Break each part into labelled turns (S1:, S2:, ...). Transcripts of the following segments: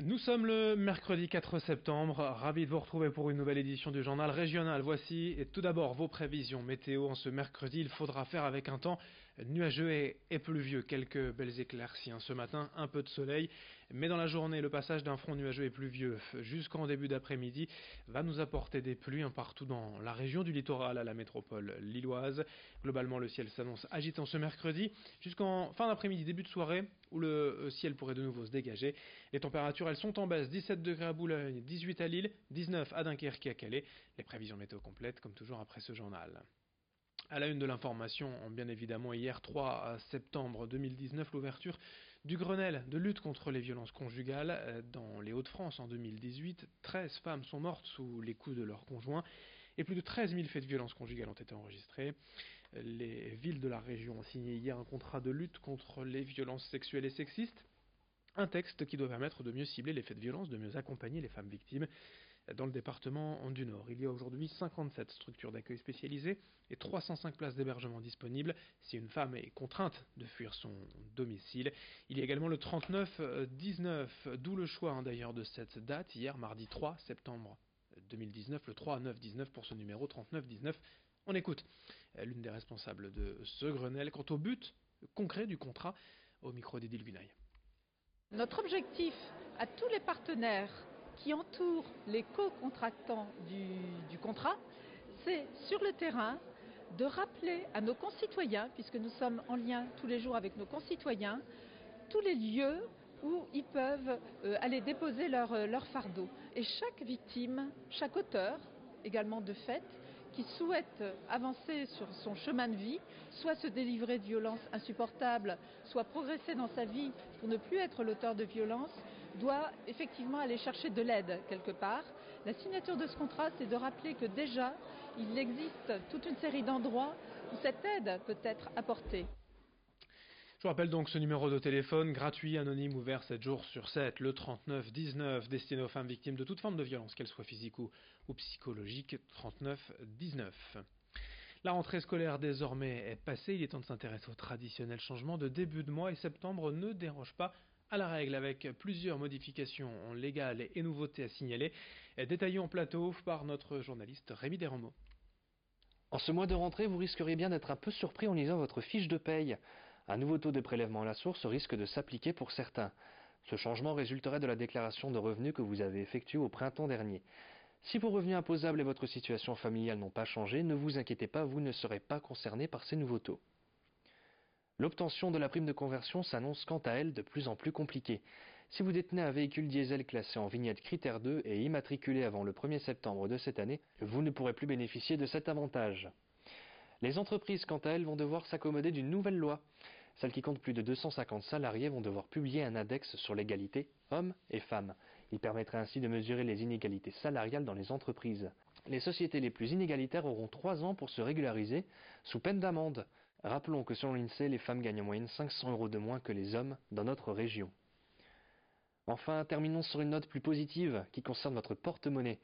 S1: Nous sommes le mercredi 4 septembre, ravi de vous retrouver pour une nouvelle édition du journal régional. Voici et tout d'abord vos prévisions météo. En ce mercredi, il faudra faire avec un temps nuageux et pluvieux. Quelques belles éclaircies ce matin, un peu de soleil, mais dans la journée, le passage d'un front nuageux et pluvieux jusqu'en début d'après-midi va nous apporter des pluies partout dans la région du littoral à la métropole lilloise. Globalement, le ciel s'annonce agitant ce mercredi jusqu'en fin d'après-midi, début de soirée, où le ciel pourrait de nouveau se dégager. Les températures, elles sont en baisse, 17 degrés à Boulogne, 18 à Lille, 19 à Dunkerque et à Calais. Les prévisions météo complètes, comme toujours après ce journal. À la une de l'information, bien évidemment, hier 3 septembre 2019, l'ouverture du Grenelle de lutte contre les violences conjugales dans les Hauts-de-France en 2018. 13 femmes sont mortes sous les coups de leurs conjoints et plus de 13 000 faits de violences conjugales ont été enregistrés. Les villes de la région ont signé hier un contrat de lutte contre les violences sexuelles et sexistes. Un texte qui doit permettre de mieux cibler les faits de violence, de mieux accompagner les femmes victimes. Dans le département du Nord, il y a aujourd'hui 57 structures d'accueil spécialisées et 305 places d'hébergement disponibles si une femme est contrainte de fuir son domicile. Il y a également le 39-19, d'où le choix d'ailleurs de cette date, hier mardi 3 septembre 2019, le 3-9-19 pour ce numéro 39-19. On écoute l'une des responsables de ce Grenelle quant au but concret du contrat au micro d'Edil Gunaï.
S2: Notre objectif à tous les partenaires qui entourent les co-contractants du contrat, c'est sur le terrain de rappeler à nos concitoyens, puisque nous sommes en lien tous les jours avec nos concitoyens, tous les lieux où ils peuvent aller déposer leur fardeau. Et chaque victime, chaque auteur, également de fait, qui souhaite avancer sur son chemin de vie, soit se délivrer de violences insupportables, soit progresser dans sa vie pour ne plus être l'auteur de violences, doit effectivement aller chercher de l'aide quelque part. La signature de ce contrat, c'est de rappeler que déjà, il existe toute une série d'endroits où cette aide peut être apportée.
S1: Je vous rappelle donc ce numéro de téléphone gratuit, anonyme, ouvert 7 jours sur 7, le 39-19, destiné aux femmes victimes de toute forme de violence, qu'elle soit physique ou psychologique, 39-19. La rentrée scolaire désormais est passée, il est temps de s'intéresser au traditionnel changement de début de mois et septembre ne déroge pas à la règle avec plusieurs modifications légales et nouveautés à signaler, détaillées en plateau par notre journaliste Rémi Desromeaux.
S3: En ce mois de rentrée, vous risqueriez bien d'être un peu surpris en lisant votre fiche de paye. Un nouveau taux de prélèvement à la source risque de s'appliquer pour certains. Ce changement résulterait de la déclaration de revenus que vous avez effectuée au printemps dernier. Si vos revenus imposables et votre situation familiale n'ont pas changé, ne vous inquiétez pas, vous ne serez pas concerné par ces nouveaux taux. L'obtention de la prime de conversion s'annonce quant à elle de plus en plus compliquée. Si vous détenez un véhicule diesel classé en vignette critère 2 et immatriculé avant le 1er septembre de cette année, vous ne pourrez plus bénéficier de cet avantage. Les entreprises, quant à elles, vont devoir s'accommoder d'une nouvelle loi. Celles qui comptent plus de 250 salariés vont devoir publier un index sur l'égalité hommes et femmes. Il permettrait ainsi de mesurer les inégalités salariales dans les entreprises. Les sociétés les plus inégalitaires auront 3 ans pour se régulariser, sous peine d'amende. Rappelons que selon l'INSEE, les femmes gagnent en moyenne 500 € de moins que les hommes dans notre région. Enfin, terminons sur une note plus positive qui concerne votre porte-monnaie.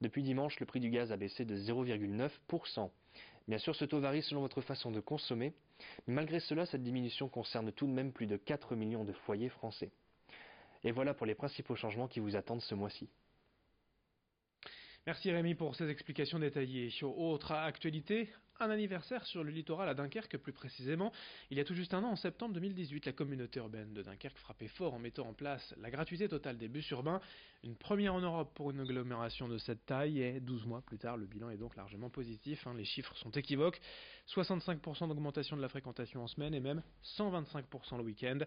S3: Depuis dimanche, le prix du gaz a baissé de 0,9%. Bien sûr, ce taux varie selon votre façon de consommer, mais malgré cela, cette diminution concerne tout de même plus de 4 millions de foyers français. Et voilà pour les principaux changements qui vous attendent ce mois-ci.
S1: Merci Rémi pour ces explications détaillées. Autre actualité, un anniversaire sur le littoral à Dunkerque plus précisément. Il y a tout juste un an, en septembre 2018, la communauté urbaine de Dunkerque frappait fort en mettant en place la gratuité totale des bus urbains. Une première en Europe pour une agglomération de cette taille et 12 mois plus tard, le bilan est donc largement positif. Les chiffres sont équivoques. 65% d'augmentation de la fréquentation en semaine et même 125% le week-end.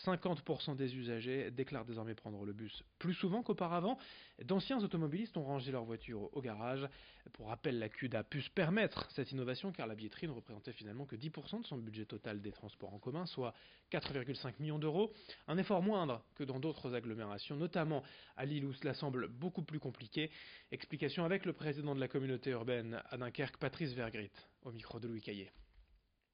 S1: 50% des usagers déclarent désormais prendre le bus plus souvent qu'auparavant. D'anciens automobilistes ont rangé leur voiture au garage. Pour rappel, la CUD a pu se permettre cette innovation car la billetterie ne représentait finalement que 10% de son budget total des transports en commun, soit 4,5 millions d'euros. Un effort moindre que dans d'autres agglomérations, notamment à Lille où cela semble beaucoup plus compliqué. Explication avec le président de la communauté urbaine à Dunkerque, Patrice Vergrit, au micro de Louis Caillé.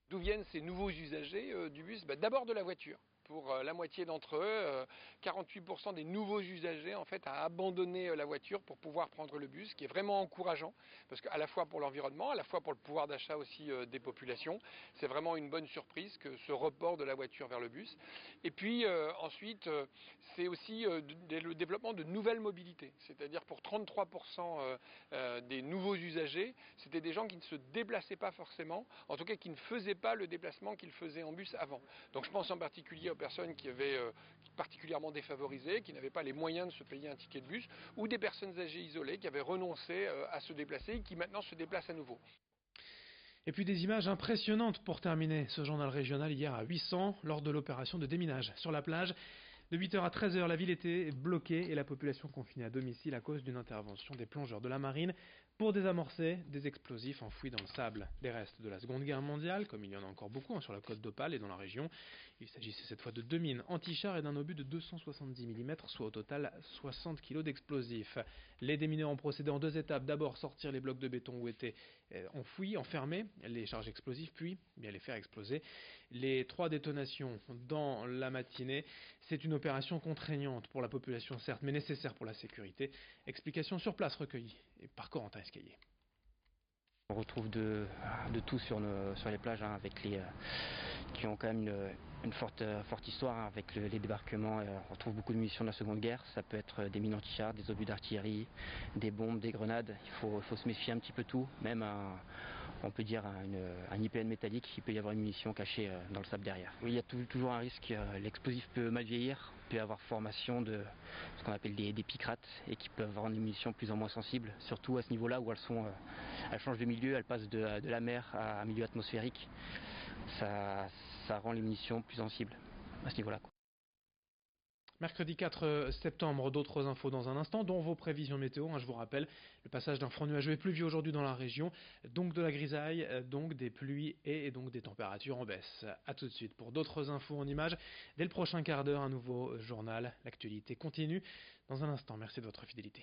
S4: D'où viennent ces nouveaux usagers du bus ? D'abord de la voiture. pour la moitié d'entre eux, 48% des nouveaux usagers en fait a abandonné la voiture pour pouvoir prendre le bus, ce qui est vraiment encourageant, parce qu'à la fois pour l'environnement, à la fois pour le pouvoir d'achat aussi des populations, c'est vraiment une bonne surprise que ce report de la voiture vers le bus. Et puis ensuite, c'est aussi le développement de nouvelles mobilités, c'est-à-dire pour 33% des nouveaux usagers, c'était des gens qui ne se déplaçaient pas forcément, en tout cas qui ne faisaient pas le déplacement qu'ils faisaient en bus avant. Donc je pense en particulier aux personnes qui avaient particulièrement défavorisées, qui n'avaient pas les moyens de se payer un ticket de bus, ou des personnes âgées isolées qui avaient renoncé à se déplacer et qui maintenant se déplacent à nouveau.
S1: Et puis des images impressionnantes pour terminer ce journal régional hier à 800 lors de l'opération de déminage. Sur la plage, de 8h à 13h, la ville était bloquée et la population confinée à domicile à cause d'une intervention des plongeurs de la marine pour désamorcer des explosifs enfouis dans le sable. Les restes de la Seconde Guerre mondiale, comme il y en a encore beaucoup sur la côte d'Opale et dans la région. Il s'agissait cette fois de 2 mines anti-chars et d'un obus de 270 mm, soit au total 60 kg d'explosifs. Les démineurs ont procédé en 2 étapes. D'abord sortir les blocs de béton où étaient enfouis, enfermés, les charges explosives, puis bien les faire exploser. Les 3 détonations dans la matinée, c'est une opération contraignante pour la population certes, mais nécessaire pour la sécurité. Explication sur place recueillie par Corentin Escaillé.
S5: On retrouve de tout sur les plages, hein, avec qui ont quand même une forte histoire, hein, avec les débarquements. On retrouve beaucoup de munitions de la Seconde Guerre. Ça peut être des mines anti-chars, des obus d'artillerie, des bombes, des grenades. Il faut se méfier un petit peu tout, même on peut dire un IPN métallique, il peut y avoir une munition cachée dans le sable derrière. Oui, il y a toujours un risque, l'explosif peut mal vieillir, il peut y avoir formation de ce qu'on appelle des picrates et qui peuvent avoir une munition plus en moins sensible, surtout à ce niveau-là où elles changent de milieu, elles passent de la mer à un milieu atmosphérique. Ça rend les munitions plus sensibles à ce niveau-là.
S1: Mercredi 4 septembre, d'autres infos dans un instant, dont vos prévisions météo. Je vous rappelle, le passage d'un front nuageux et pluvieux aujourd'hui dans la région, donc de la grisaille, donc des pluies et donc des températures en baisse. A tout de suite pour d'autres infos en images. Dès le prochain quart d'heure, un nouveau journal. L'actualité continue dans un instant. Merci de votre fidélité.